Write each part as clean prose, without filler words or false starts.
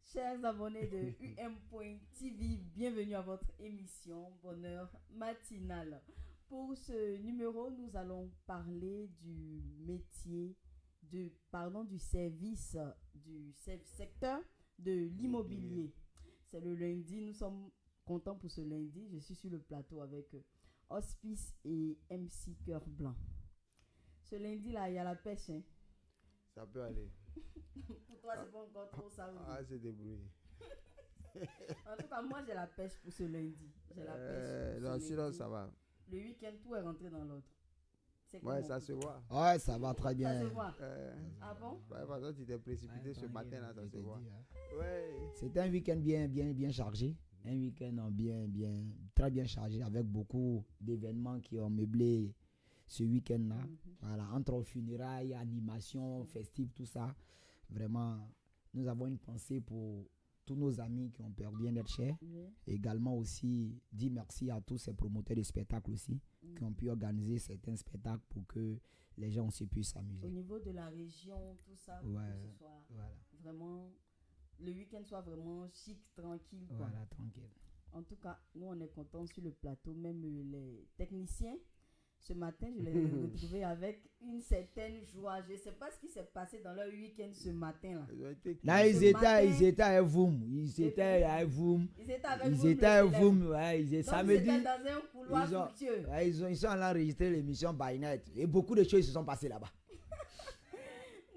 Chers abonnés de UM.TV, bienvenue à votre émission Bonheur matinal. Pour ce numéro, nous allons parler du métier, du service, du secteur de l'immobilier. C'est le lundi, nous sommes contents pour ce lundi. Je suis sur le plateau avec Hospice et MC Cœur Blanc. Ce lundi-là, il y a la pêche. Hein? Ça peut aller. Pour toi, c'est pas encore trop ça. Ah, c'est débrouillé. En tout cas, moi, j'ai la pêche pour ce lundi. J'ai la pêche. Non, sinon, ça va. Le week-end, tout est rentré dans l'autre. Ouais, ça se voit. Ouais, ça va très bien. Ça se voit. Ah bon? Ouais, par exemple, tu t'es précipité ce matin, là, ça se voit. Ouais. C'était un week-end bien chargé. Un week-end très bien chargé avec beaucoup d'événements qui ont meublé ce week-end-là. Voilà, entre funérailles, animations, festives, tout ça. Vraiment, nous avons une pensée pour tous nos amis qui ont perdu un être cher. Également aussi, dire merci à tous ces promoteurs de spectacles aussi qui ont pu organiser certains spectacles pour que les gens aussi puissent s'amuser. Au niveau de la région, tout ça, pour que ce soit vraiment, le week-end soit vraiment chic, tranquille. Quoi. Voilà, tranquille. En tout cas, nous, on est contents sur le plateau, même les techniciens. Ce matin, je les ai retrouvés avec une certaine joie. Je ne sais pas ce qui s'est passé dans leur week-end ce matin-là. Là, ils étaient avec vous. Ils étaient avec vous. Ils étaient avec vous. Ils étaient samedi. dans un couloir fructueux. Ils sont allés enregistrer l'émission By Night. Et beaucoup de choses se sont passées là-bas.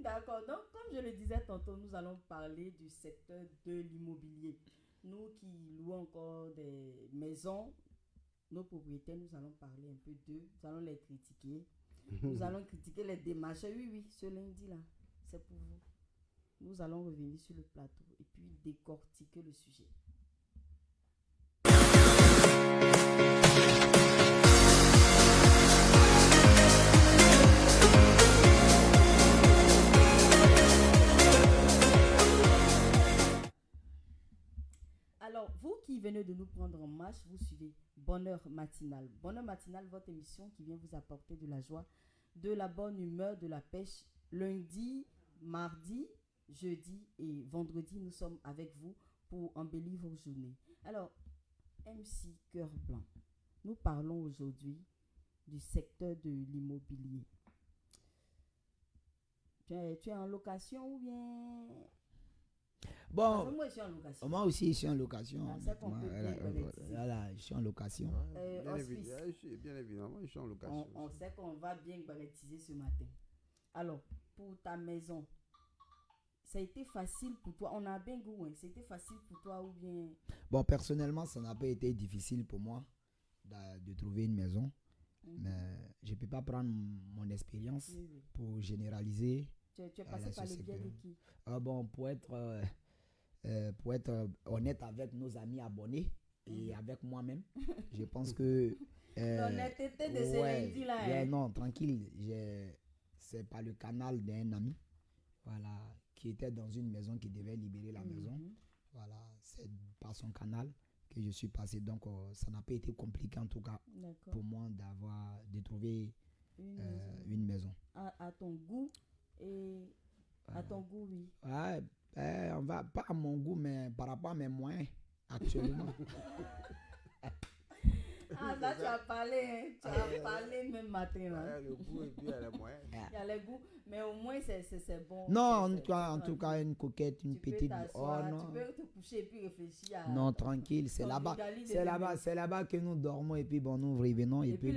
D'accord. Donc, comme je le disais tantôt, nous allons parler du secteur de l'immobilier. Nous qui louons encore des maisons, nos propriétaires, nous allons parler un peu d'eux, nous allons les critiquer. Nous allons critiquer les démarcheurs. Oui, ce lundi-là, c'est pour vous. Nous allons revenir sur le plateau et puis décortiquer le sujet. Alors, vous qui venez de nous prendre en marche, vous suivez Bonheur matinal. Bonheur matinal, votre émission qui vient vous apporter de la joie, de la bonne humeur, de la pêche. Lundi, mardi, jeudi et vendredi, nous sommes avec vous pour embellir vos journées. Alors, MC Cœur Blanc, nous parlons aujourd'hui du secteur de l'immobilier. Tu es en location ou bien... Bon, moi, je suis en location. Moi aussi, je suis en location. Voilà, je suis en location. Bien évidemment, je suis en location. On sait qu'on va bien bagattiser ce matin. Alors, pour ta maison, ça a été facile pour toi? On a bien goût, hein? C'était facile pour toi ou bien... Bon, personnellement, ça n'a pas été difficile pour moi de trouver une maison. Mais je ne peux pas prendre mon expérience pour généraliser. Tu es passé par le biais de qui? Bon, pour être honnête avec nos amis abonnés et avec moi-même, je pense que... L'honnêteté de ce lundi-là. Non, tranquille. C'est par le canal d'un ami, voilà, qui était dans une maison qui devait libérer la maison. Voilà, c'est par son canal que je suis passé. Donc, ça n'a pas été compliqué en tout cas pour moi de trouver une maison. À ton goût et... À ton goût, oui. Ouais, on va pas à mon goût, mais par rapport à mes moyens actuellement. Là, tu as parlé, hein. Tu as parlé même matin. Là. Il y a le goût et puis il y a les moyens. Il y a le goût, mais au moins c'est bon. Non, en tout cas, une coquette, une petite. Non. Tu peux te coucher et puis réfléchir à... Non, tranquille, c'est là-bas que nous dormons et puis bon, nous revenons et puis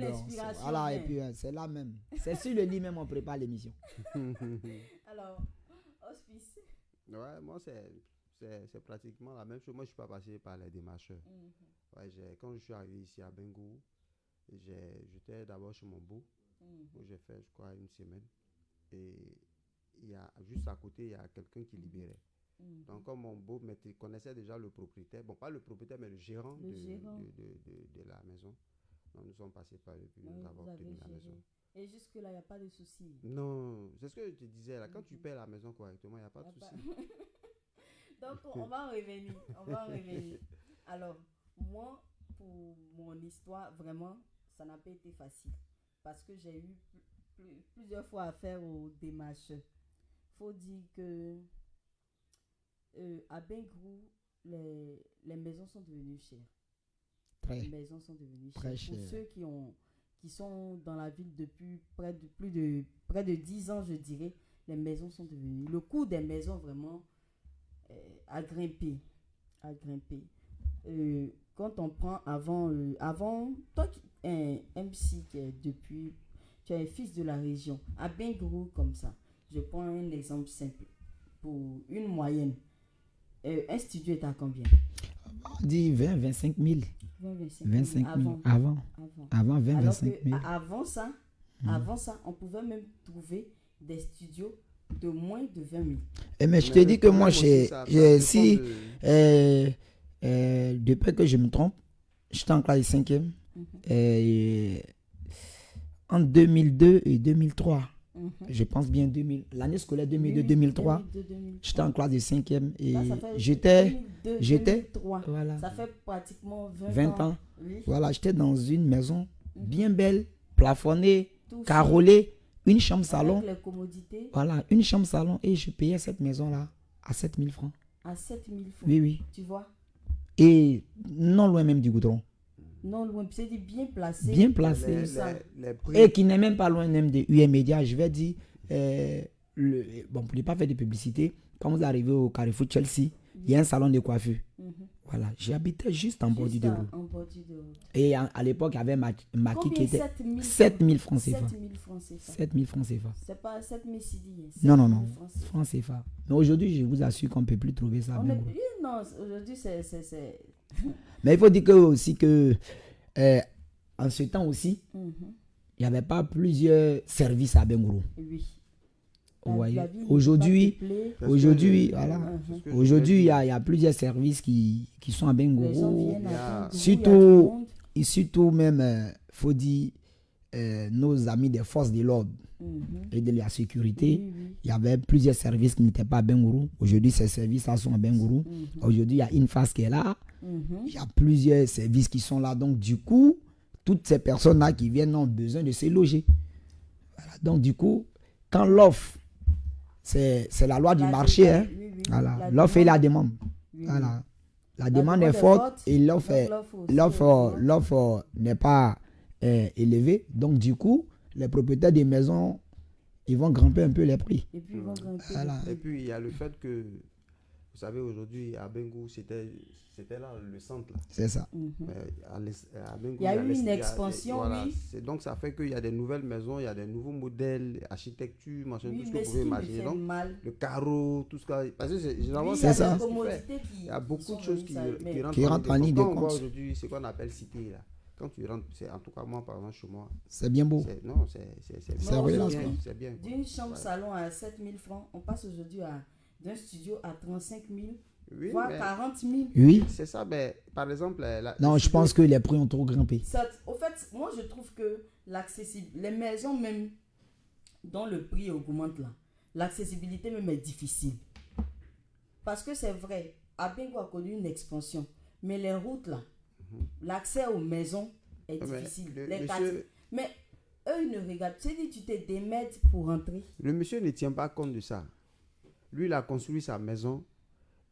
voilà, et puis c'est là même. C'est sur le lit même on prépare l'émission. Alors, Hospice. Ouais, moi c'est pratiquement la même chose. Moi je suis pas passé par les démarcheurs. Ouais, quand je suis arrivé ici à Bengou, j'étais d'abord chez mon beau, où j'ai fait je crois une semaine. Et il y a juste à côté il y a quelqu'un qui libérait. Donc comme mon beau connaissait déjà le propriétaire, bon pas le propriétaire mais le gérant de la maison. Donc nous sommes passés par lui, puis nous avons obtenu la maison. Et jusque-là, il n'y a pas de souci. Non, c'est ce que je te disais là. Quand tu paies la maison correctement, il n'y a pas de souci. Donc, on va en revenir. Alors, moi, pour mon histoire, vraiment, ça n'a pas été facile. Parce que j'ai eu plusieurs fois affaire aux démarches. Il faut dire que à Bengrou, les maisons sont devenues chères. Très, Les maisons sont devenues très chères. Pour cher. ceux qui sont dans la ville depuis près de 10 ans, je dirais, les maisons sont devenues. Le coût des maisons vraiment a grimpé. Quand on prend avant toi, un MC qui est depuis, tu es un fils de la région, à Bengrou comme ça, je prends un exemple simple. Pour une moyenne, un studio est à combien? On dit 20, 25 000. 25 000. Avant 20, Alors 25 000. avant ça, on pouvait même trouver des studios de moins de 20 000. Mais je te dis que moi, depuis que je me trompe, j'étais en classe de 5e. En 2002 et 2003, je pense bien l'année scolaire 2002-2003, j'étais en classe de 5e et Là, ça fait j'étais 2003. voilà, Ça fait pratiquement 20 ans. Oui. Voilà, j'étais dans une maison bien belle, plafonnée, Tout carrelée, une chambre ça, salon. avec les commodités Voilà, une chambre salon et je payais cette maison-là à 7 000 francs. à 7 000 francs. Oui, oui. Tu vois? Et non loin même du goudron. Non loin, c'est bien placé. Bien placé. Les prix, Et qui n'est même pas loin même des UM Media. Je vais dire, bon, pour ne pas faire de publicité, quand vous arrivez au Carrefour Chelsea, il y a un salon de coiffure. Voilà, j'habitais juste en bordure de route. En bordure de route. Et à l'époque, il y avait Maki qui était 7 7 000 francs 7 CFA. 000 francs CFA. 7 000 francs CFA. C'est pas 7 000 CD. Non. Francs CFA. Mais aujourd'hui, je vous assure qu'on ne peut plus trouver ça. On bien est, gros. oui, non, aujourd'hui, c'est Mais il faut dire que, aussi que, en ce temps aussi, il n'y avait pas plusieurs services à Bengrou. Oui. Vous voyez. La ville Aujourd'hui, n'est pas peuplée. aujourd'hui, que- voilà. c'est ce que je Aujourd'hui, il y voulais a plusieurs services qui sont à Les gens Bengourou. viennent il y a- à Bengrou, surtout- il y a tout le monde. Et surtout même, faut dire, nos amis des forces de l'ordre et de la sécurité. Oui. Il y avait plusieurs services qui n'étaient pas à Bengourou. Aujourd'hui, ces services-là sont à Bengourou. Aujourd'hui, il y a une phase qui est là. Il y a plusieurs services qui sont là. Donc, du coup, toutes ces personnes-là qui viennent ont besoin de se loger. Voilà. Donc, du coup, quand l'offre, c'est la loi du marché. Hein. Oui. Voilà. La L'offre et la demande. demande. Oui. Voilà. La demande est forte et donc l'offre n'est pas élevée. Donc, du coup, les propriétaires des maisons, ils vont grimper un peu les prix. Et puis, ils vont grimper. Voilà. Et puis, il y a le fait que, vous savez, aujourd'hui, à Bengrou, c'était là le centre. Là. C'est ça. Mais à Bengrou, Il y a eu l'est- une il y a- expansion, voilà. oui. Donc, ça fait qu'il y a des nouvelles maisons, il y a des nouveaux modèles, architecture, machin, Oui, tout ce que mais vous ce pouvez qui me imaginer. fait Donc, mal, le carreau, tout ce que. Parce que généralement, oui, c'est il y a ça. des ce qui fait. commodités Il y a beaucoup sont de choses venues, qui ça, mais- rentrent en ligne de Quand on voit compte. aujourd'hui ce qu'on appelle cité, là. Quand tu rentres, c'est en tout cas moi, par exemple, chez moi, C'est bien beau. non, c'est Ça relance, bien, quoi. c'est bien. Quoi. D'une chambre Ouais. salon à 7 000 francs, on passe aujourd'hui d'un studio à 35 000, Oui, voire mais 40 000. Oui. c'est ça, mais par exemple. Non, je pense que les prix ont trop grimpé. Au fait, moi je trouve que les maisons même dont le prix augmente là, l'accessibilité même est difficile. Parce que c'est vrai, Abengo a connu une expansion, mais les routes là, l'accès aux maisons est difficile. Les quartiers. Mais eux ils ne regardent. Tu dis, tu te démènes pour rentrer. Le monsieur ne tient pas compte de ça. Lui, il a construit sa maison.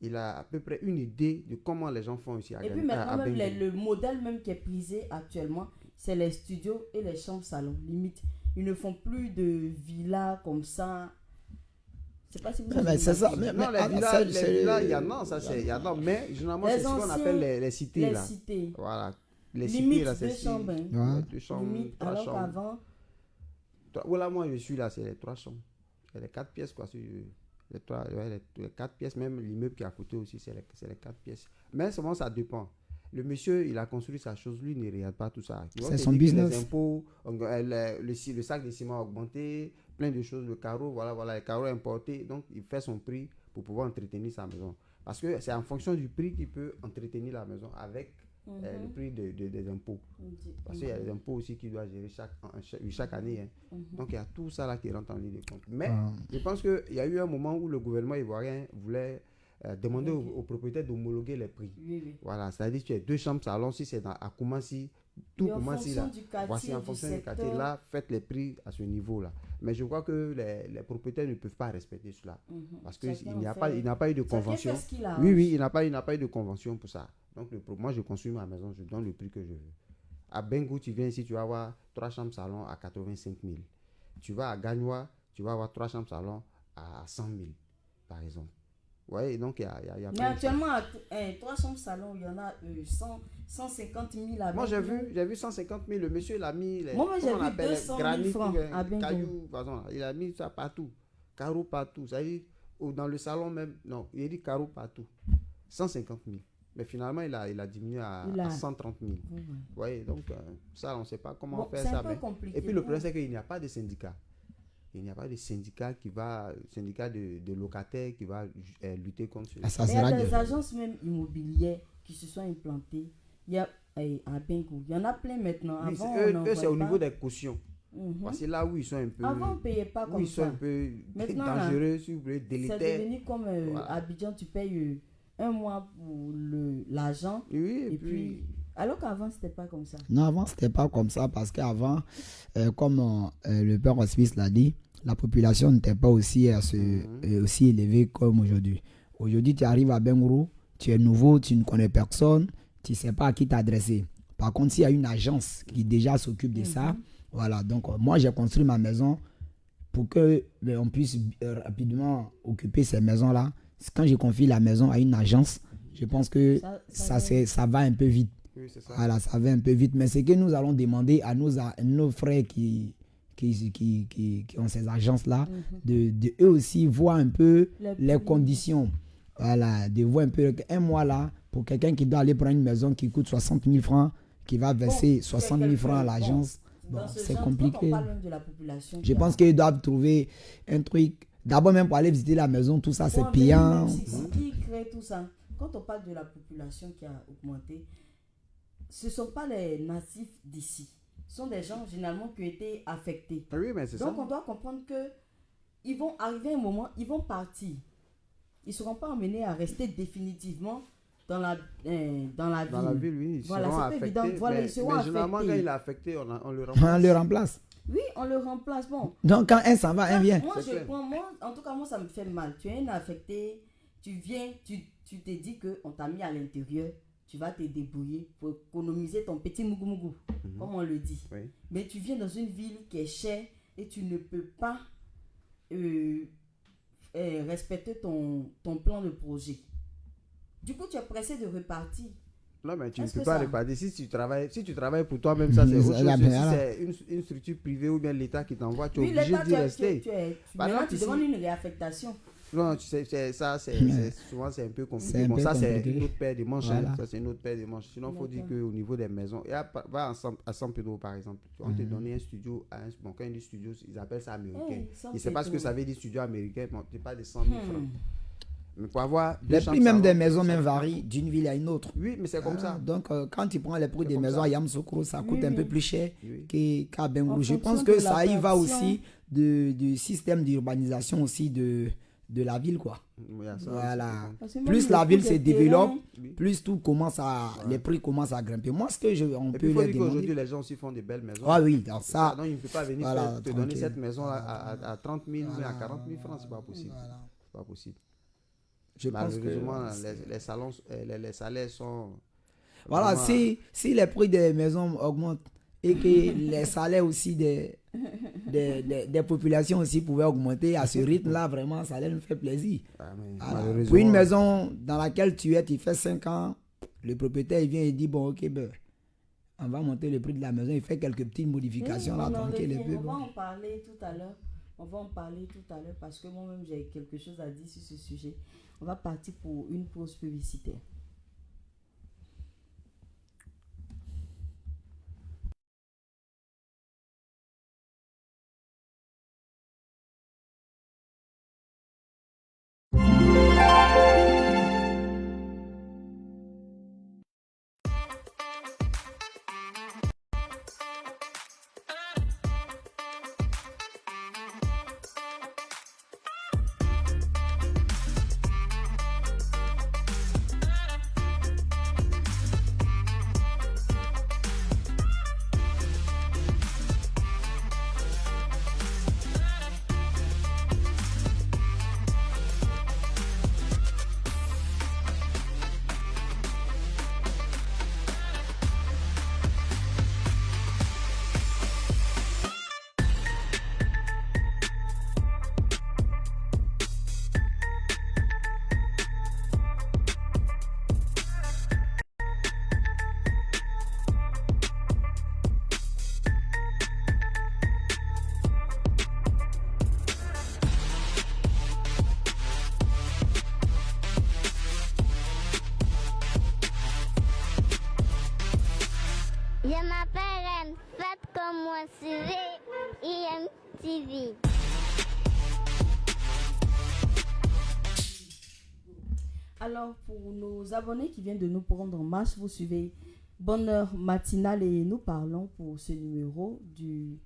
Il a à peu près une idée de comment les gens font ici à Et puis Bengrou. maintenant, même le modèle même qui est prisé actuellement, c'est les studios et les chambres salons. Limite, ils ne font plus de villas comme ça. Je sais pas si vous avez C'est ça. remarqué. Non, les villas, il y en a, ça c'est. Il y en a, mais généralement, Les c'est ce qu'on anciens, appelle les cités Les là. cités. Voilà. Les Limite cités là, c'est 2 chambres. Hein. Ouais. Ouais, 2 chambres, Limite, 3 alors chambres. qu'avant, Voilà, moi je suis là, c'est les 3 chambres. C'est les 4 pièces quoi. Les 4 pièces, même l'immeuble qui est à côté aussi, c'est les 4 pièces. Mais seulement ça dépend. Le monsieur, il a construit sa chose, lui, il ne regarde pas tout ça. C'est son business. Les impôts, le sac de ciment a augmenté, plein de choses, le carreau, voilà, le carreau importé. Donc, il fait son prix pour pouvoir entretenir sa maison. Parce que c'est en fonction du prix qu'il peut entretenir la maison avec le prix des impôts. Parce qu'il y a des impôts aussi qu'il doit gérer chaque année. Hein. Donc, il y a tout ça là qui rentre en ligne de compte. Mais je pense qu'il y a eu un moment où le gouvernement ivoirien voulait demander aux propriétaires d'homologuer les prix. oui. Voilà, c'est-à-dire que tu as 2 chambres salon, si c'est à Koumassi, Tout Et en commence fonction là. du quartier, Voici en du fonction du quartier. secteur. Là, faites les prix à ce niveau-là. Mais je crois que les propriétaires ne peuvent pas respecter cela. Parce qu'il n'y a, il n'y a pas eu de convention. Oui, oui, il n'a pas eu de convention pour ça. Donc, moi, je construis ma maison, je donne le prix que je veux. À Bengou, tu viens ici, tu vas avoir 3 chambres salon à 85 000. Tu vas à Gagnois, tu vas avoir 3 chambres salon à 100 000, par exemple. Oui, donc il y a mais actuellement, à 3 chambres salon, il y en a 150 000 à Bengou. Moi, j'ai vu 150 000. Le monsieur, il a mis les, moi, j'ai vu 200 000 francs à Bengou. Cailloux, il a mis ça partout. Carreaux partout. Ça dit, dans le salon même, non, il a dit carreaux partout. 150 000. Mais finalement, il a diminué à 130 000. Oui, donc ça, on ne sait pas comment faire ça. Et puis le problème, c'est qu'il n'y a pas de syndicat. Il n'y a pas de syndicat de locataires qui va lutter contre ça. Il y a des agences même immobilières qui se sont implantées. Il y a à Bengou. Il y en a plein maintenant. Oui, avant, eux c'est au niveau des cautions. Parce que là où ils sont un peu... Avant, on ne payait pas comme ça. Ils sont un peu maintenant, dangereux, si vous voulez, délétères. C'est devenu comme Abidjan, tu payes un mois pour l'argent. Oui, et puis... Alors qu'avant, c'était pas comme ça. Non, avant, c'était pas comme ça parce qu'avant, comme le père Hospice l'a dit, la population n'était pas aussi élevée comme aujourd'hui. Aujourd'hui, tu arrives à Bengou, tu es nouveau, tu ne connais personne, tu ne sais pas à qui t'adresser. Par contre, s'il y a une agence qui déjà s'occupe de ça, voilà. Donc, moi, j'ai construit ma maison pour qu'on puisse rapidement occuper ces maisons-là. Quand je confie la maison à une agence, je pense que ça va un peu vite. Oui, c'est ça. Voilà, ça va un peu vite. Mais ce que nous allons demander à nos frères qui ont ces agences-là, de eux aussi voir un peu les conditions. Voilà, de voir un peu un mois là, pour quelqu'un qui doit aller prendre une maison qui coûte 60 000 francs, qui va verser 60 000 francs à l'agence. Bon, c'est compliqué. Quand on parle de la population, je pense qu'ils doivent trouver un truc. D'abord, même pour aller visiter la maison, tout ça, c'est payant. Qui crée tout ça? Quand on parle de la population qui a augmenté, ce ne sont pas les natifs d'ici. Ce sont des gens généralement qui ont été affectés. Oui, mais c'est donc, on doit comprendre qu'ils vont arriver un moment, ils vont partir. Ils ne seront pas emmenés à rester définitivement dans la ville. Dans la ville, oui. Ils seront affectés. Évident. Voilà, ils seront mais généralement, quand il est affecté, on le remplace. On le remplace. Oui, on le remplace. Bon. Donc, quand un s'en va, un vient. En tout cas, moi, ça me fait mal. Tu es un affecté, tu viens, tu te dis qu'on t'a mis à l'intérieur. Tu vas te débrouiller pour économiser ton petit mougou, comme on le dit. Oui. Mais tu viens dans une ville qui est chère et tu ne peux pas respecter ton plan de projet. Du coup, tu es pressé de repartir. Non, mais tu ne peux pas repartir. Si tu travailles pour toi-même, ça c'est autre chose. Si c'est une structure privée ou bien l'État qui t'envoie, tu es obligé d'y rester. Maintenant, tu demandes une réaffectation. Non, tu sais, souvent c'est un peu compliqué. Bon, ça c'est une autre paire de manches. Voilà. Ça c'est une autre paire de manches. Sinon, il faut dire qu'au niveau des maisons, va à San Pedro par exemple, on te donne un studio, bon, quand ils disent studio, ils appellent ça américain. Ils ne savent pas ce que ça veut dire studio américain, mais tu parles de 100 000 francs. Mais pour avoir les prix même des maisons même varient d'une ville à une autre. Oui, mais c'est comme ça. Donc, quand tu prends les prix des maisons à Yamoussoukro, ça coûte un peu plus cher qu'à Bengou. Je pense que ça y va aussi du système d'urbanisation aussi de la ville, quoi. Voilà. Plus la ville se développe, plus tout commence les prix commencent à grimper. Moi, ce que on peut leur demander. Aujourd'hui, les gens aussi font des belles maisons. Ah oui, dans ça. Non, il ne peut pas venir te donner cette maison à 30 000 mais à 40 000 francs, c'est pas possible. C'est pas possible. Malheureusement, les salaires sont... Voilà, si les prix des maisons augmentent et que les salaires aussi des populations aussi pouvaient augmenter à ce rythme-là, vraiment, ça allait nous faire plaisir. Pour une maison dans laquelle tu fais 5 ans, le propriétaire il vient et dit, bon, ok, on va monter le prix de la maison, il fait quelques petites modifications là, tranquille. On va en parler tout à l'heure. Parce que moi-même j'ai quelque chose à dire sur ce sujet. On va partir pour une pause publicitaire. suivez IMTV. Alors, pour nos abonnés qui viennent de nous prendre en marche, vous suivez Bonheur Matinal et nous parlons pour ce numéro du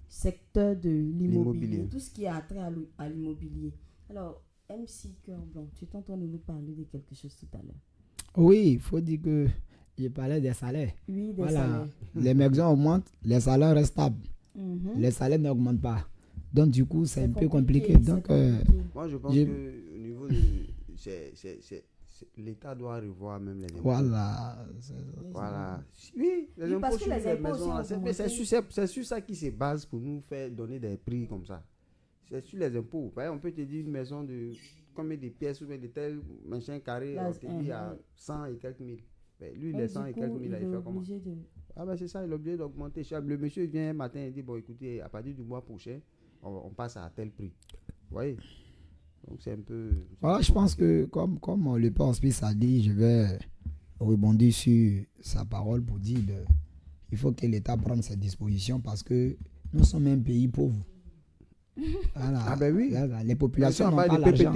secteur de l'immobilier, tout ce qui a trait à l'immobilier. Alors, MC Cœur Blanc, tu t'entends nous parler de quelque chose tout à l'heure. Oui, il faut dire que je parlais des salaires. Oui, des salaires. Les maisons augmentent, les salaires restent stables. Les salaires n'augmentent pas. Donc, du coup, c'est un peu compliqué. Donc, moi, je pense qu'au niveau de... l'État doit revoir même les impôts. Voilà. Oui, les impôts parce que les impôts maisons. C'est sur ça qui se base pour nous faire donner des prix comme ça. C'est sur les impôts. Par exemple, on peut te dire une maison de combien de pièces ou bien de tel machin carré, on te dit à 100 et quelques mille. Ben, lui, les 100 et quelques mille, il fait comment? Ah ben c'est ça, il est obligé d'augmenter. Le monsieur vient un matin et dit, bon écoutez, à partir du mois prochain, on passe à tel prix. Vous voyez? Donc c'est un peu... Voilà, je pense que comme le père Hospice a dit, je vais rebondir sur sa parole pour dire il faut que l'État prenne ses dispositions parce que nous sommes un pays pauvre. Voilà. Ah ben oui. Voilà, les populations n'ont pas l'argent.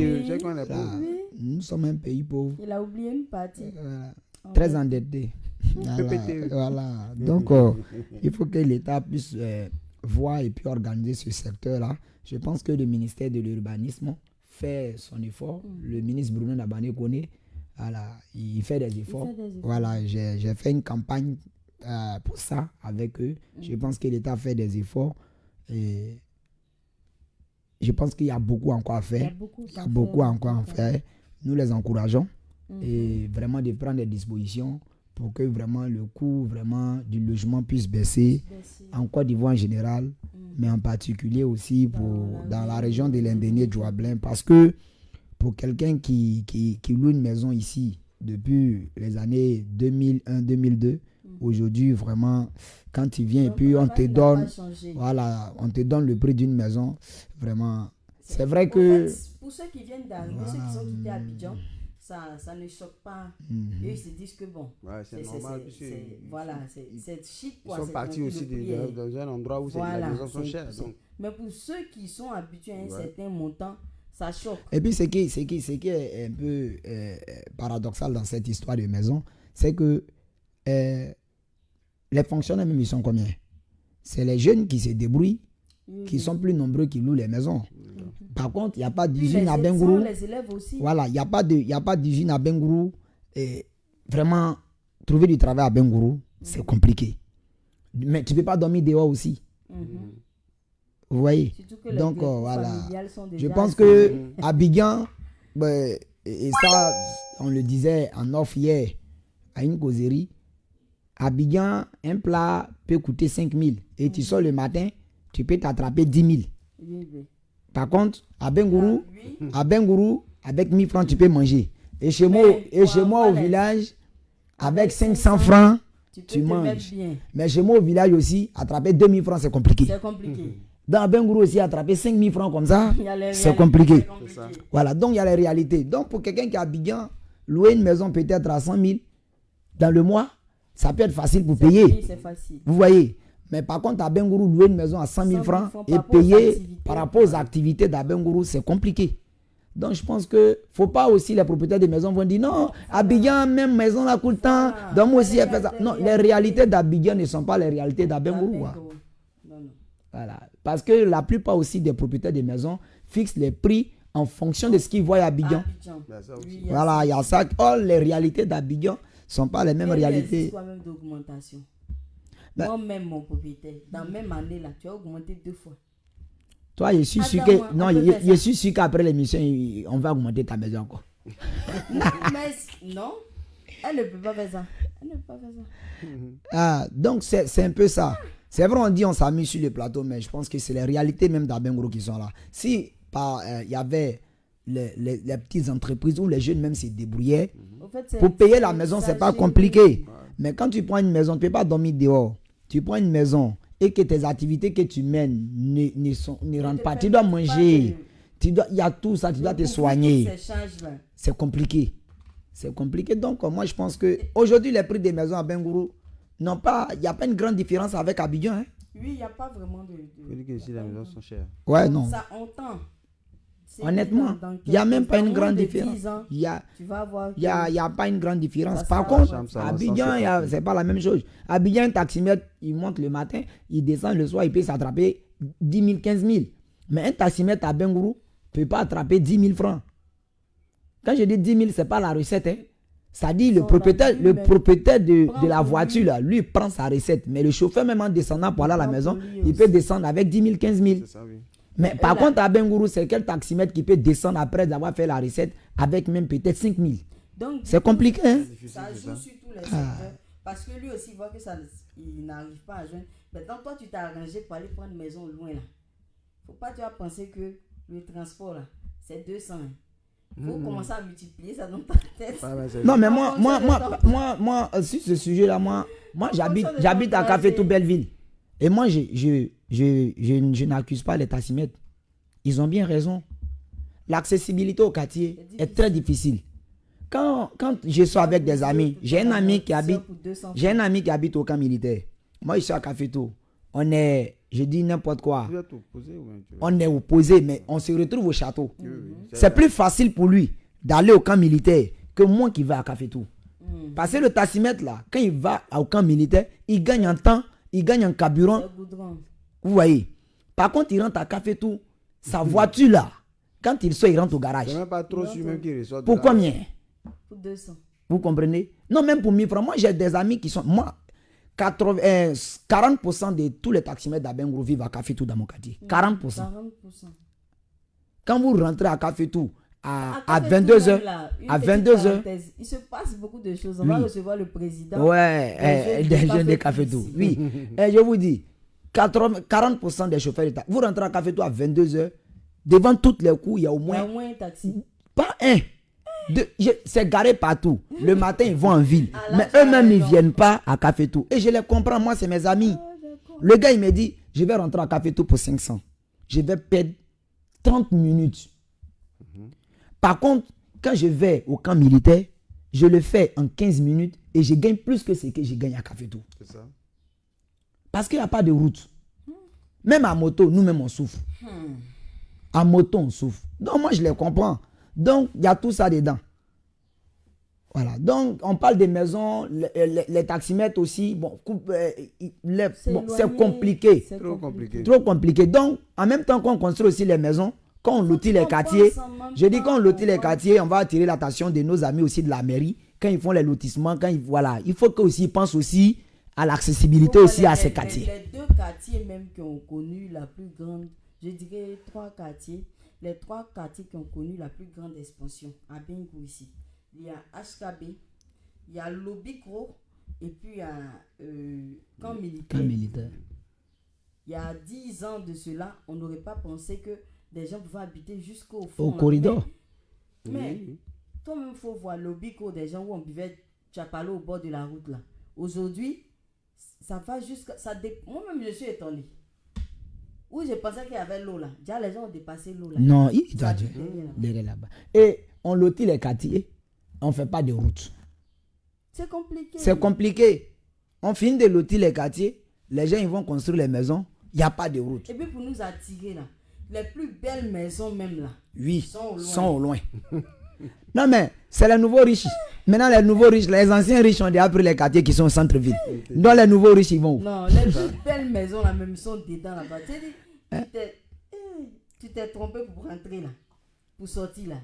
Nous sommes un pays pauvre. Il a oublié une partie. Très endetté. Voilà. Donc, il faut que l'État puisse voir et puis organiser ce secteur-là. Je pense que le ministère de l'Urbanisme fait son effort. Le ministre Bruno Nabane connaît. Voilà, il fait des efforts. Voilà, j'ai fait une campagne pour ça avec eux. Je pense que l'État fait des efforts. Et je pense qu'il y a beaucoup encore à faire. Il y a beaucoup encore à faire. Nous les encourageons et vraiment de prendre des dispositions pour que vraiment le coût vraiment du logement puisse baisser en Côte d'Ivoire en général, mais en particulier aussi dans la région de l'Indénié Djouablin. Parce que pour quelqu'un qui loue une maison ici depuis les années 2001-2002, aujourd'hui vraiment, quand il vient et puis on te donne le prix d'une maison, vraiment, c'est vrai que... En fait, pour ceux qui viennent d'arriver, ceux qui sont quittés à Abidjan, ça ne choque pas. Eux, ils se disent que bon, c'est normal. C'est chic. Ils sont partis aussi dans un endroit où les maisons sont chères. Mais pour ceux qui sont habitués à un certain montant, ça choque. Et puis, ce qui est un peu paradoxal dans cette histoire de maison, c'est que les fonctionnaires même, ils sont combien? C'est les jeunes qui se débrouillent, qui sont plus nombreux qui louent les maisons. Par contre, il n'y a pas d'usine à Bengourou. Voilà, il n'y a pas d'usine à Bengourou. Et vraiment, trouver du travail à Bengourou, c'est compliqué. Mais tu ne peux pas dormir dehors aussi. Vous voyez? Donc, voilà. Je pense que Abidjan, et ça, on le disait en off hier, à une causerie, Abidjan, un plat peut coûter 5 000. Et tu sors le matin, tu peux t'attraper 10 000. Par contre, à Bengourou, avec 1 000 francs, tu peux manger. Et chez moi au village, avec 500 francs, tu manges. Mais chez moi au village aussi, attraper 2 000 francs, c'est compliqué. Dans Bengourou aussi, attraper 5 000 francs comme ça, c'est compliqué. Voilà, donc il y a les réalités. Donc pour quelqu'un qui est à Abidjan, louer une maison peut-être à 100 000 dans le mois, ça peut être facile pour payer. Vous voyez? Mais par contre, à Bengourou, louer une maison à 100 000 francs et payer par rapport aux activités d'Abengourou, c'est compliqué. Donc, je pense qu'il ne faut pas aussi, les propriétaires des maisons vont dire non, Abidjan, même maison là coûte tant, donc moi aussi, elle fait ça. Non, les réalités d'Abidjan ne sont pas les réalités d'Abengourou. Voilà. Parce que la plupart aussi des propriétaires des maisons fixent les prix en fonction de ce qu'ils voient à Abidjan. Voilà, il y a ça. Oh, les réalités d'Abidjan ne sont pas les mêmes réalités. Même d'augmentation. Moi-même, mon propriétaire, dans la même année, là, tu as augmenté 2 fois. Toi, je suis sûr que, non, je suis sûr qu'après l'émission, on va augmenter ta maison encore. Mais non, elle ne peut pas faire ça. Donc, c'est un peu ça. C'est vrai, on dit on s'amuse sur le plateau, mais je pense que c'est les réalités même d'Abengourou qui sont là. Si il y avait les petites entreprises où les jeunes même se débrouillaient, pour payer la maison, c'est pas compliqué. Mais quand tu prends une maison, tu ne peux pas dormir dehors. Tu prends une maison et que tes activités que tu mènes ne rentrent pas. Tu dois manger. Il y a tout ça, tu dois te soigner. C'est compliqué. C'est compliqué. Donc, moi, je pense qu'aujourd'hui, les prix des maisons à Bengourou, il n'y a pas une grande différence avec Abidjan. Hein? Oui, il n'y a pas vraiment de... Je dis que ici, les maisons sont chères. Ouais, non. Ça, on tend. C'est Honnêtement, dans il n'y a même pas dans une moins grande de différence. 10 ans, Il y a, tu vas voir il y a, que il y a pas une grande différence. ça Par sera- contre, Chambre, ça va, à Abidjan, 150 000. c'est pas la même chose. À Abidjan, un taximètre, il monte le matin, il descend le soir, il peut s'attraper 10 000, 15 000. Mais un taximètre à Bengourou ne peut pas attraper 10 000 francs. Quand je dis 10 000, ce n'est pas la recette. Hein. Ça dit le Son propriétaire, avis, le mais propriétaire de prend la pour voiture, lui. là, lui prend sa recette. Mais le chauffeur, même en descendant pour aller à la prend maison, pour lui il aussi. peut descendre avec 10 000, 15 000. C'est ça, oui. Mais par là- contre, à Bengourou, c'est quel taximètre qui peut descendre après avoir fait la recette avec même peut-être 5 000. Donc, C'est compliqué, hein? C'est difficile, ça c'est joue ça. sur tous les secteurs. Parce que lui aussi voit que ça, il n'arrive pas à joindre. Maintenant, toi, tu t'es arrangé pour aller prendre une maison loin là. Faut pas tu vas penser que le transport là, c'est 200. Faut commencer à multiplier ça dans ta tête. Ouais, ouais, c'est- Non, mais En moi, sur ce sujet-là, moi j'habite fonction de j'habite à ton Café Tout trajet. Belleville. Et moi, je n'accuse pas les taximètres. Ils ont bien raison. L'accessibilité au quartier C'est est très difficile. Quand je suis avec des amis, j'ai un ami qui habite au camp militaire. Moi, je suis à Café Tout. On est, je dis n'importe quoi. Vous êtes opposé ou bien tu veux- On est opposés, mais on se retrouve au château. Oui, oui, C'est plus facile pour lui d'aller au camp militaire que moi qui vais à Café Tout. Mm. Parce que le taximètre là, quand il va au camp militaire, il gagne en temps, il gagne en carburant. C'est goudron. Vous voyez. Par contre, il rentre à Café Tout, sa voiture là, quand il sort, il rentre au garage. C'est même pas trop sûr même qu'il ressort de Pour là. combien? Pour 200. Vous comprenez? Non, même pour 1000 francs. Moi, j'ai des amis qui sont. Moi, 40% de tous les taximètres d'Abengourou vivent à Café Tout dans mon quartier. 40%. 40%. Quand vous rentrez à Café Tout à Café Tout 22h, même là, une à petite 22h, parenthèse, il se passe beaucoup de choses. On va recevoir le président. ouais, des jeunes de Café Tout. ici. Oui. Et je vous dis, 40% des chauffeurs de taxi. Vous rentrez à Café Tout à 22h, devant toutes les coups, il y a au Il y a moins au moins un taxi. pas un. C'est garé partout. Le matin, ils vont en ville. Ah, là, Mais tu as eux-mêmes, ils ne raison. viennent pas à Café Tout. Et je les comprends, moi, c'est mes amis. Ah, d'accord. Le gars, il me dit, je vais rentrer à Café Tout pour 500. Je vais perdre 30 minutes. Par contre, quand je vais au camp militaire, je le fais en 15 minutes et je gagne plus que ce que je gagne à Café Tout. C'est ça. Parce qu'il n'y a pas de route. Même à moto, nous-mêmes, on souffre. À moto, on souffre. Donc, moi, je les comprends. Donc, il y a tout ça dedans. Voilà. Donc, on parle des maisons, les taximètres aussi. Bon, c'est éloigné, compliqué. c'est Trop compliqué. Trop compliqué. Donc, en même temps qu'on construit aussi les maisons, quand on lotit les quartiers, je dis quand on lotit les quartiers, on va attirer l'attention de nos amis aussi de la mairie. Quand ils font les lotissements, voilà, il faut qu'ils pensent aussi à l'accessibilité aussi à ces quartiers. Les deux quartiers même qui ont connu la plus grande, je dirais 3 quartiers, les 3 quartiers qui ont connu la plus grande expansion à Bengourou ici. Il y a HKB, il y a Lobikro et puis il y a Camp Militaire. Camp militaire. Il y a 10 ans de cela, on n'aurait pas pensé que des gens pouvaient habiter jusqu'au fond. Au corridor. Mais Oui. toi-même, il faut voir le bico des gens où on buvait chapalo au bord de la route là. Aujourd'hui, ça va jusqu'à. Moi-même, je suis étonné. Où je pensais qu'il y avait l'eau là. Déjà, les gens ont dépassé l'eau là. Non, il Ça doit habite dire. derrière, là. Derrière là-bas. Et on lotit les quartiers, on ne fait pas de route. C'est compliqué. C'est compliqué. On finit de lotir les quartiers, les gens ils vont construire les maisons, il n'y a pas de route. Et puis pour nous attirer là, les plus belles maisons même là. Oui, Sont au loin. sont au loin. Non mais, c'est les nouveaux riches. Maintenant les nouveaux riches, les anciens riches ont déjà pris les quartiers qui sont au centre-ville. Donc les nouveaux riches ils vont où? Non, les plus belles maisons là même sont dedans là-bas. Tu sais, tu t'es trompé pour rentrer là. Pour sortir là.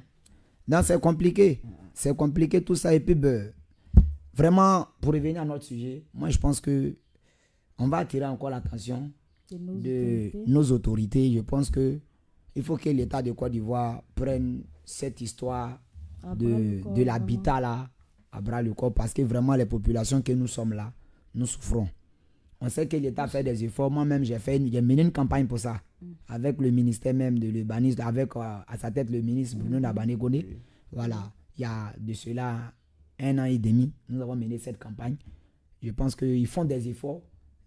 Non, c'est compliqué. C'est compliqué tout ça. Et puis, vraiment, pour revenir à notre sujet, moi je pense que on va attirer encore l'attention de nos autorités. Je pense que il faut que l'État de Côte d'Ivoire prenne cette histoire de l'habitat là à bras le corps, parce que vraiment les populations que nous sommes là, nous souffrons. On sait que l'État fait des efforts. Moi-même, j'ai mené une campagne pour ça, avec le ministère même de l'urbanisme, avec à sa tête le ministre Bruno Nabanegone. Voilà, il y a de cela 1 an et demi, nous avons mené cette campagne. Je pense qu'ils font des efforts,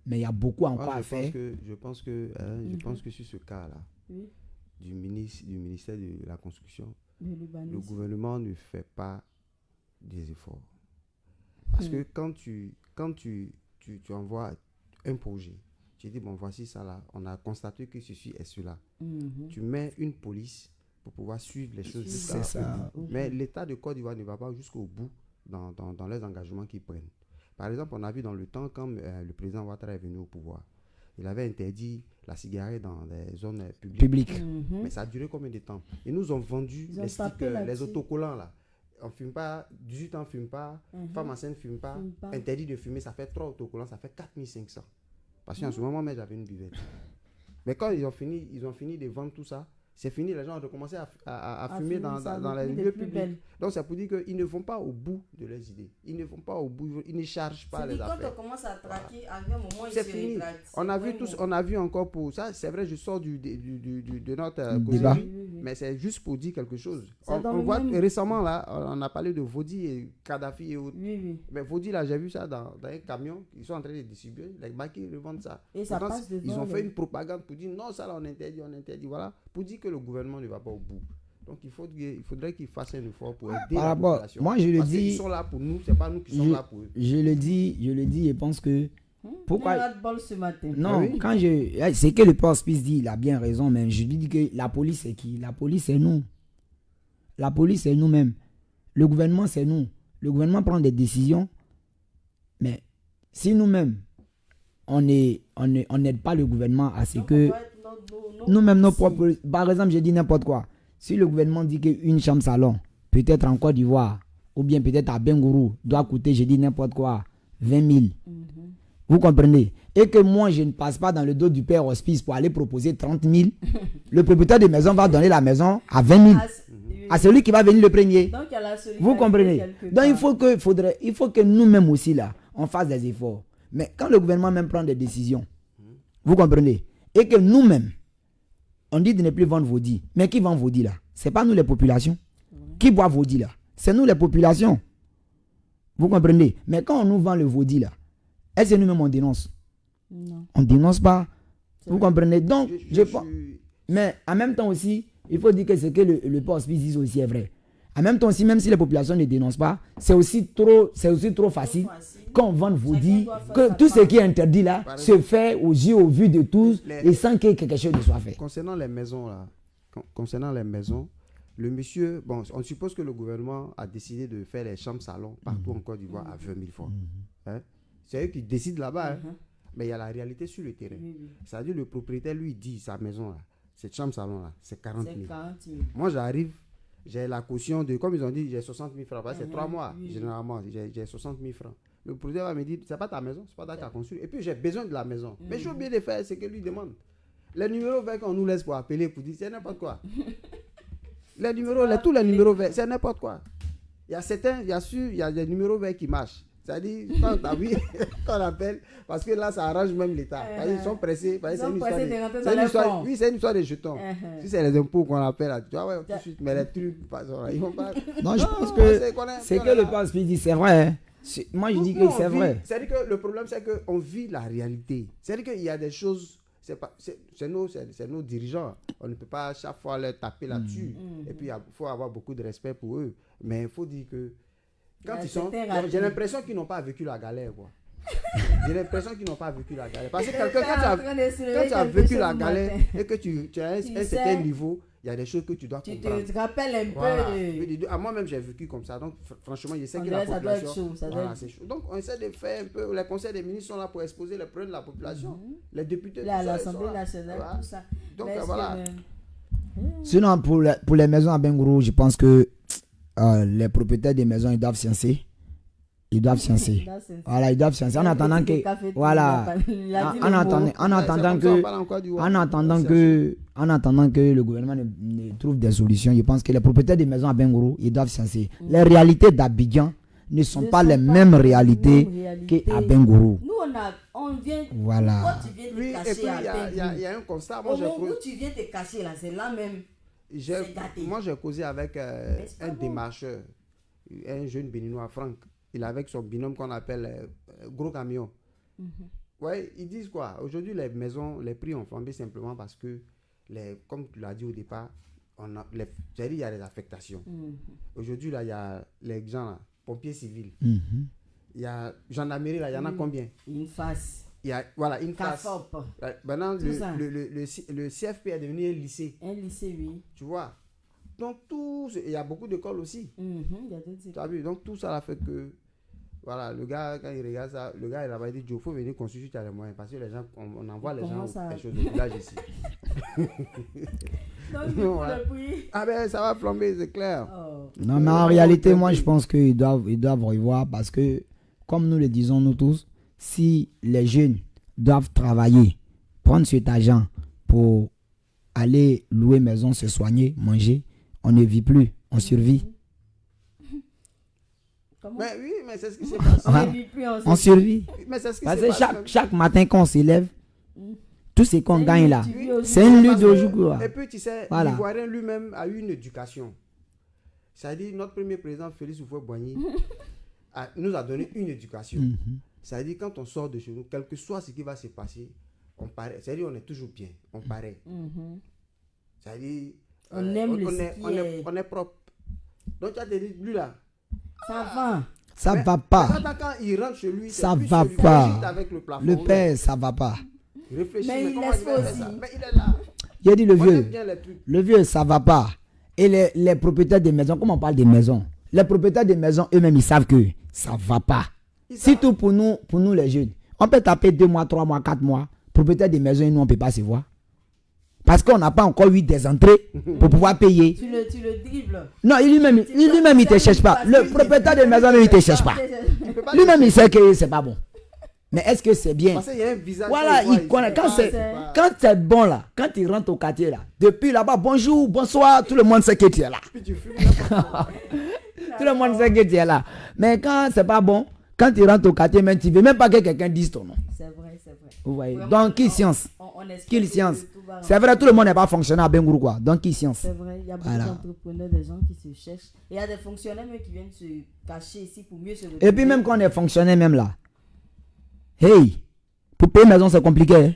mais il y a beaucoup encore à faire. Je pense que sur ce cas-là, Oui. du ministère de la Construction, De le l'urbanisme. gouvernement ne fait pas des efforts. Parce que quand tu envoies un projet J'ai dit, bon, voici ça là. On a constaté que ceci est cela. Tu mets une police pour pouvoir suivre les choses. C'est ça. Mais l'État de Côte d'Ivoire ne va pas jusqu'au bout dans les engagements qu'ils prennent. Par exemple, on a vu dans le temps, quand le président Ouattara est venu au pouvoir, il avait interdit la cigarette dans les zones publiques. Mais ça a duré combien de temps? Ils nous ont vendu les stickers, les autocollants là. On ne fume pas, 18 ans ne fume pas, femme enceinte ne fume pas, interdit de fumer, ça fait 3 autocollants, ça fait 4500. Parce qu'en ce moment même, j'avais une buvette. Mais quand ils ont fini de vendre tout ça, c'est fini, les gens ont recommencé à fumer dans les lieux publics. Donc c'est pour dire qu'ils ne vont pas au bout de leurs idées. Ils ne vont pas au bout, ils ne chargent pas les affaires. Quand on commence à traquer, à un moment, c'est fini. On a vu encore pour ça, c'est vrai, je sors de notre débat. Mais c'est juste pour dire quelque chose. On voit récemment là, on a parlé de Vodi et Kadhafi et autres. Mais Vodi là, j'ai vu ça dans un camion, ils sont en train de distribuer, les maquis revendent ça. Et ça passe devant. Ils ont fait une propagande pour dire non, ça là on interdit, voilà, pour dire que le gouvernement ne va pas au bout. Donc il faudrait qu'ils fassent un effort pour aider la population. Moi je le parce dis, qu'ils sont là pour nous, c'est pas nous qui sommes là pour eux. Je le dis, je pense que pourquoi ce matin. Non, c'est que le père Hospice dit, il a bien raison, mais je lui dis que la police c'est qui? La police c'est nous. La police c'est nous-mêmes. Le gouvernement c'est nous. Le gouvernement prend des décisions, mais si nous-mêmes on n'aide pas le gouvernement à ce que nous-mêmes nos propres, par exemple, je dis n'importe quoi. Si le gouvernement dit qu'une chambre salon, peut-être en Côte d'Ivoire, ou bien peut-être à Bengourou, doit coûter, je dis n'importe quoi, 20 000. Vous comprenez? Et que moi, je ne passe pas dans le dos du père Hospice pour aller proposer 30 000. Le propriétaire de maison va donner la maison à 20 000. À celui qui va venir le premier. Donc, il y a la vous comprenez? Donc, il faut que nous-mêmes aussi, là, on fasse des efforts. Mais quand le gouvernement même prend des décisions, vous comprenez? Et que nous-mêmes, on dit de ne plus vendre Vodi. Mais qui vend Vodi là? Ce n'est pas nous les populations. Qui boit Vodi là? C'est nous les populations. Vous comprenez? Mais quand on nous vend le Vodi là, est-ce que nous-mêmes on dénonce? Non. On ne dénonce pas. Vous comprenez? Donc, mais en même temps aussi, il faut dire que ce que le père Hospice dit aussi est vrai. En même temps aussi, même si les populations ne dénoncent pas, c'est aussi trop facile qu'on vende Vodi, que tout ce qui est interdit là se fait aux yeux, au vu de tous et sans que quelque chose ne soit fait. Concernant les maisons là, le monsieur, bon, on suppose que le gouvernement a décidé de faire les chambres salons partout en Côte d'Ivoire à 20 000 francs. Hein? C'est eux qui décident là-bas, hein? Mais il y a la réalité sur le terrain. C'est-à-dire le propriétaire lui dit sa maison là, cette chambre salon là, c'est 40 000. Moi j'arrive, j'ai la caution de, comme ils ont dit, j'ai 60 000 francs. Parce que c'est 3 mois, généralement, j'ai 60 000 francs. Le propriétaire va me dire, c'est pas ta maison, c'est pas ta qu'à construire. Et puis j'ai besoin de la maison. Mais j'ai oublié de faire ce que lui demande. Les numéros verts qu'on nous laisse pour appeler, pour dire, c'est n'importe quoi. Les numéros, tous les numéros verts, c'est n'importe quoi. Il y a certains, il y a des numéros verts qui marchent. C'est-à-dire, quand on appelle, parce que là, ça arrange même l'État. Ils sont pressés. C'est une histoire de jetons. Si c'est les impôts qu'on appelle, tu vois, tout de suite, mais les trucs, ils vont pas. Non, je pense que c'est que le père Hospice dit, c'est vrai. Hein. Moi, je dis que c'est vrai. C'est-à-dire que le problème, c'est qu'on vit la réalité. C'est-à-dire qu'il y a des choses, c'est nos dirigeants. On ne peut pas à chaque fois leur taper là-dessus. Et puis, il faut avoir beaucoup de respect pour eux. Mais il faut dire que quand ils sont, j'ai l'impression qu'ils n'ont pas vécu la galère, quoi. J'ai l'impression qu'ils n'ont pas vécu la galère. Parce que quelqu'un, quand tu as vécu la galère et que tu as un certain niveau, il y a des choses que tu dois comprendre. Tu te rappelles un peu. Moi-même, j'ai vécu comme ça. Donc, franchement, je sais que la population... c'est chaud. Donc, on essaie de faire un peu... Les conseils des ministres sont là pour exposer les problèmes de la population. Les députés... L'Assemblée nationale, tout ça. Donc, voilà. Sinon, pour les maisons à Bengourou, je pense que les propriétaires des maisons, ils doivent sciencer. Voilà, ils doivent sciencer. En attendant que... Voilà. En attendant que le gouvernement ne trouve des solutions, je pense que les propriétaires des maisons à Bengourou, ils doivent sciencer. Les réalités d'Abidjan ne sont pas les mêmes réalités qu'à Bengourou. Nous, on vient... Voilà. Quand tu viens te cacher à Bengourou, il y a un constat. Au moment où tu viens te cacher là, c'est là même. Moi, j'ai causé avec un démarcheur, un jeune béninois, Franck. Il est avec son binôme qu'on appelle Gros Camion. Ouais, ils disent quoi? Aujourd'hui, les maisons, les prix ont flambé simplement parce que, comme tu l'as dit au départ, il y a des affectations. Aujourd'hui, là, il y a les gens, là, pompiers civils. Il y a gendarmerie, là, il y en a combien? Une face. il y a voilà, une classe. CAFOP. Maintenant, Tout ça. le CFP est devenu un lycée. Un lycée, oui. Tu vois. Donc, il y a beaucoup d'écoles aussi. Il y a d'autres Tu écoles. as vu? Donc, tout ça a fait que, voilà, le gars, quand il regarde ça, le gars, il a dit, il faut venir construire, tu as les moyens. Parce que les gens, on envoie les gens quelque chose de village ici. Donc, du coup, Voilà. le prix. Ah ben, ça va flamber, c'est clair. Oh. Non, mais en réalité, moi, je pense qu'ils doivent revoir parce que, comme nous le disons nous tous, si les jeunes doivent travailler, prendre cet argent pour aller louer maison, se soigner, manger, on ne vit plus, on survit. Comment? Mais oui, mais c'est ce qui s'est passé. On Ah. ne vit plus, On survit. Mais c'est ce qui Parce s'est que passé. chaque matin quand on s'élève, tout ce qu'on C'est gagne une là, lutte, tu vis au c'est jour une le lutte jour. de jour, quoi. Et puis, tu sais, Voilà. l'Ivoirien lui-même a eu une éducation. C'est-à-dire, notre premier président, Félix Houphouët-Boigny, nous a donné une éducation. Mhm. C'est-à-dire, quand on sort de chez nous, quel que soit ce qui va se passer, on paraît. C'est-à-dire, on est toujours bien. On paraît. Mhm. C'est-à-dire, On aime le on est propre. Donc, tu as dit, lui là. Ça va. Ça Mais- va pas. mais quand il rentre chez lui, Ça c'est plus va celui qui pas. agite avec le plafond. Le père, ça va pas. Il réfléchit, Mais il comment laisse je vais faire aussi. ça? Mais il est là. J'ai dit le On aime vieux. bien les trucs. Le vieux, ça va pas. Et les propriétaires des maisons, comme on parle des maisons, les propriétaires des maisons eux-mêmes, ils savent que ça va pas. Ils savent. Surtout pour nous les jeunes. On peut taper 2 mois, 3 mois, 4 mois. Propriétaires des maisons et nous, on ne peut pas se voir. Parce qu'on n'a pas encore eu des entrées pour pouvoir payer. Tu le dribbles. Non, lui-même, il ne te cherche pas. Le propriétaire des maisons, il ne te cherche pas. Il peut pas Lui-même, il sait que c'est pas bon. Mais est-ce que c'est bien? Parce qu'il y a un visage. Voilà, qu'on voit il connaît. ici. Quand c'est- quand c'est bon là, quand il rentre au quartier là, depuis là-bas, bonjour, bonsoir, tout le monde sait que tu es là. Puis tu fumes n'importe quoi. Tout le monde sait que tu es là. Mais quand c'est pas bon, quand tu rentres au quartier, même tu veux même pas que quelqu'un dise ton nom. C'est vrai, c'est vrai. Vous voyez. Vraiment, Donc, qui science? On espère Quelle que science? tout va C'est vrai, tout le monde n'est pas fonctionnaire à Bengourou quoi. Donc, qui science? C'est vrai, il y a beaucoup Voilà. d'entrepreneurs, des gens qui se cherchent. Et il y a des fonctionnaires même qui viennent se cacher ici pour mieux se retrouver. Et puis même quand on est fonctionnaire même là, hey, pour payer maison c'est compliqué. Hein?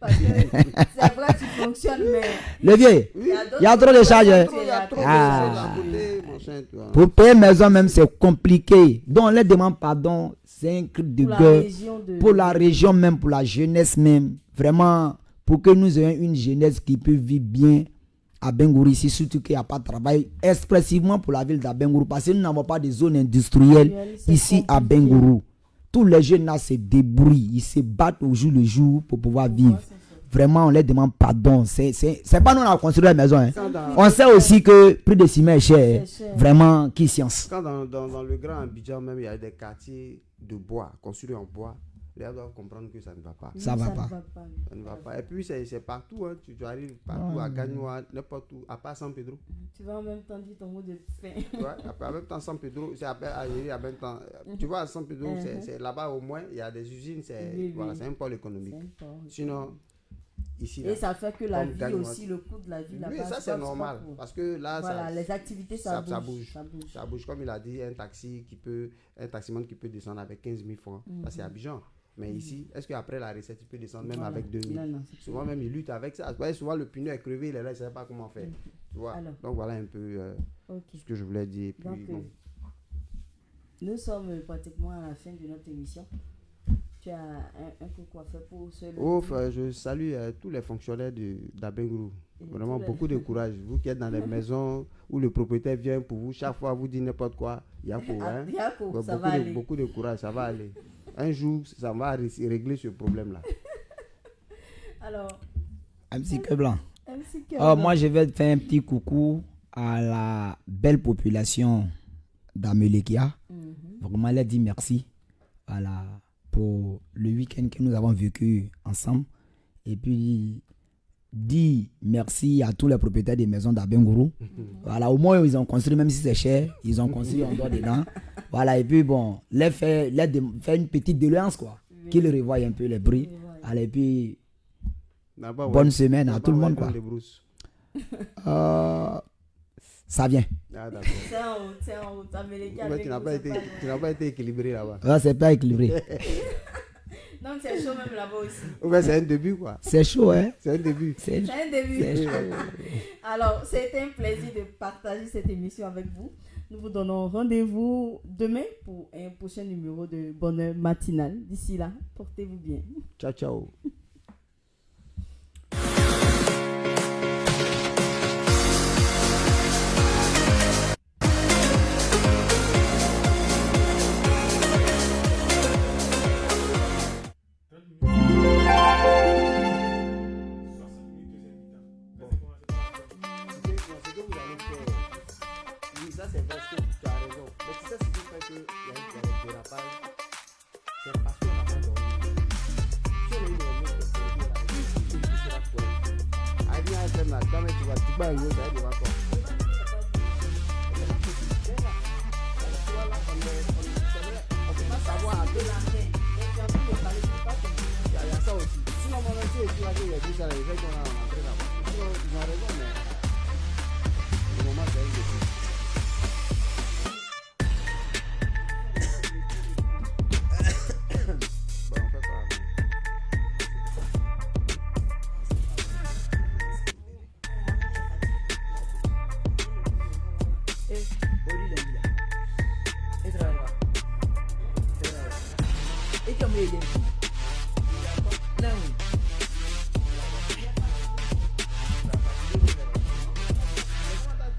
Parce que c'est vrai, tu fonctionnes, mais Le vieux, Oui. il y a trop de charges. Hein? Il y a trop de Ah. choses à côté, mon chien, tu vois. Pour payer maison même c'est compliqué. Donc on les demande pardon, c'est un cri de pour la gueule. région de... Pour la région même, pour la jeunesse même, vraiment, pour que nous ayons une jeunesse qui peut vivre bien à Bengourou ici, surtout qu'il n'y a pas de travail, expressivement pour la ville d'Abengourou, parce que nous n'avons pas de zone industrielle C'est ici à compliqué. Bengourou. Tous les jeunes là se débrouillent, ils se battent au jour le jour pour pouvoir vivre. c'est ça. Vraiment, on les demande pardon. C'est pas nous qui avons construit la maison. Hein. Quand dans, On sait aussi que prix de ciment est cher. C'est cher. Vraiment, qui science. quand dans le Grand Abidjan même, il y a des quartiers de bois, construits en bois. Les gens doivent comprendre que ça ne va pas. Ça va pas. ne va pas. Ça ne va pas. Et puis c'est partout. Hein. Tu arrives partout à Gagnoa, n'importe où, à part San Pedro. Tu vas en même temps dire ton mot de fin. Tu vois, en même temps, San Pedro, c'est après Algérie, en même temps. Tu vois, à San Pedro, c'est là-bas au moins, il y a des usines, Oui, voilà, oui. c'est un pôle économique. C'est important. Sinon, ici, là, Et ça fait que la Comme vie Gagnoa. aussi, le coût de la vie oui, là-bas. ça c'est normal. Parce que là, Voilà, ça, les activités, ça ça bouge. bouge. Ça bouge. ça bouge. Comme il a dit, un taximan qui peut descendre avec 15 000 francs. Ça, c'est Abidjan. Mais ici, est-ce qu'après la recette, il peut descendre même Voilà. avec 2 000? Non, non, c'est Souvent, même, il lutte avec ça. Ouais, souvent, le pneu est crevé, il est là, il ne sait pas comment faire. Tu vois? Alors. Donc, voilà un peu Ok. ce que je voulais dire. Puis, Donc, bon. nous sommes pratiquement à la fin de notre émission. Tu as un coucou à faire pour ce Ouf, je salue tous les fonctionnaires d'Abengourou. Vraiment beaucoup de courage. Vous qui êtes dans les maisons où le propriétaire vient pour vous, chaque fois vous dit n'importe quoi, il y a pour hein? Yako, ça va aller. Beaucoup de courage, ça va aller. Un jour, ça va régler ce problème-là. Alors, MC Que Blanc. MC Cœur Oh, Blanc. moi, je vais te faire un petit coucou à la belle population d'Amelekia. Mhm. Vraiment, elle a dit merci voilà, pour le week-end que nous avons vécu ensemble. Et puis, dit merci à tous les propriétaires des maisons d'Abengourou. Voilà, au moins, ils ont construit, même si c'est cher, ils ont construit en dehors dedans. Voilà, et puis, bon, les fait une petite doléance, quoi. Oui. Qu'ils revoient un peu les bruits. Oui, voilà. Allez, et puis, Là-bas, bonne ouais. semaine à Là-bas, tout le ouais, monde, dans quoi. les brousses. Ça vient. Ah, d'accord. C'est en haut, t'as mis les Ouais, tu n'as pas été équilibré là-bas. Ouais, c'est pas équilibré. Donc c'est chaud même là-bas aussi. Ouais, c'est un début, quoi. C'est chaud, hein? C'est un début. C'est C'est un début. c'est chaud. Alors, c'était un plaisir de partager cette émission avec vous. Nous vous donnons rendez-vous demain pour un prochain numéro de Bonheur Matinal. D'ici là, portez-vous bien. Ciao, ciao. Ça c'est parce que tu as raison. Mais c'est ça ce qui fait qu'il y a un dérapage. C'est parce qu'on n'a pas dormi. Si on a eu une remise de produit, il sera quoi? Aïe, FM là, toi, mais tu vas tout bas, il va quoi? On peut pas savoir un peu. Il y a ça aussi. Sinon, mon ancien, tu vas dire, il y a dit ça, les gens qui ont rentré là-bas. Sinon, ils ont raison, mais le moment, c'est un début.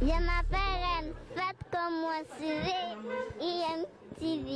Je m'appelle Anne, faites comme moi sur IMTV.